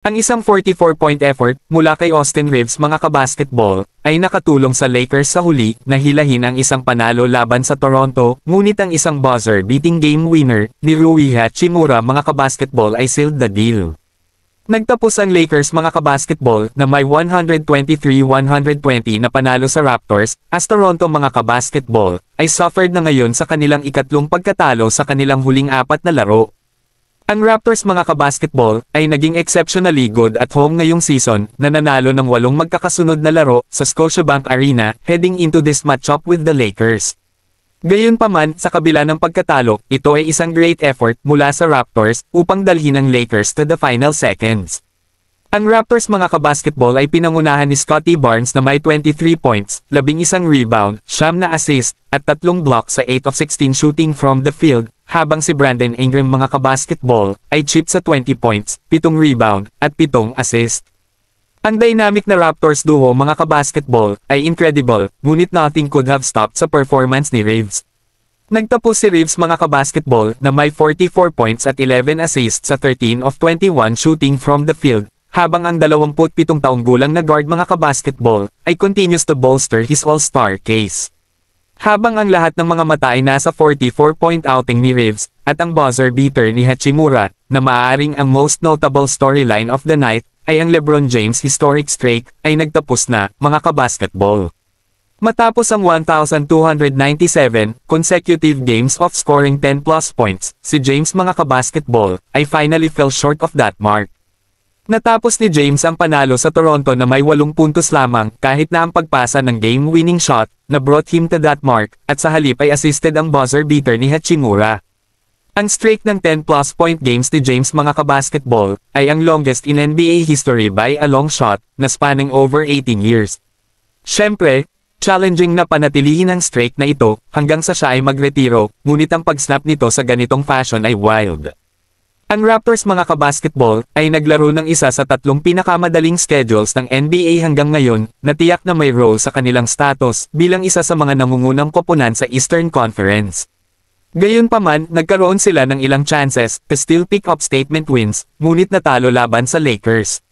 Ang isang 44-point effort mula kay Austin Reeves mga kabasketball ay nakatulong sa Lakers sa huli na hilahin ang isang panalo laban sa Toronto, ngunit ang isang buzzer-beating game winner ni Rui Hachimura mga kabasketball ay sealed the deal. Nagtapos ang Lakers mga kabasketball na may 123-120 na panalo sa Raptors, as Toronto mga kabasketball ay suffered na ngayon sa kanilang ikatlong pagkatalo sa kanilang huling apat na laro. Ang Raptors mga kabasketball ay naging exceptionally good at home ngayong season na nanalo ng 8 magkakasunod na laro sa Scotiabank Arena heading into this matchup with the Lakers. Gayunpaman, sa kabila ng pagkatalo, ito ay isang great effort mula sa Raptors upang dalhin ang Lakers to the final seconds. Ang Raptors mga kabasketball ay pinangunahan ni Scottie Barnes na may 23 points, 11 rebound, 9 na assist, at 3 blocks sa 8 of 16 shooting from the field, habang si Brandon Ingram mga kabasketball ay chip sa 20 points, 7 rebound, at 7 assist. Ang dynamic na Raptors duo mga kabasketball ay incredible, ngunit nothing could have stopped sa performance ni Reeves. Nagtapos si Reeves mga kabasketball na may 44 points at 11 assists sa 13 of 21 shooting from the field, habang ang 27 taong gulang na guard mga kabasketball ay continues to bolster his all-star case. Habang ang lahat ng mga mata ay nasa 44-point outing ni Reeves, at ang buzzer beater ni Hachimura, na maaaring ang most notable storyline of the night, ay ang LeBron James historic streak, ay nagtapos na, mga kabasketball. Matapos ang 1,297 consecutive games of scoring 10+ points, si James mga kabasketball, ay finally fell short of that mark. Natapos ni James ang panalo sa Toronto na may 8 puntos lamang kahit na ang pagpasa ng game-winning shot na brought him to that mark, at sa halip ay assisted ang buzzer beater ni Hachimura. Ang streak ng 10+ point games ni James mga kabasketball ay ang longest in NBA history by a long shot na spanning over 18 years. Siyempre, challenging na panatilihin ang streak na ito hanggang sa siya ay magretiro, ngunit ang pag-snap nito sa ganitong fashion ay wild. Ang Raptors mga kabasketball ay naglaro ng isa sa 3 pinakamadaling schedules ng NBA hanggang ngayon na tiyak na may role sa kanilang status bilang isa sa mga nangungunang koponan sa Eastern Conference. Gayunpaman, nagkaroon sila ng ilang chances to still pick up statement wins, ngunit natalo laban sa Lakers.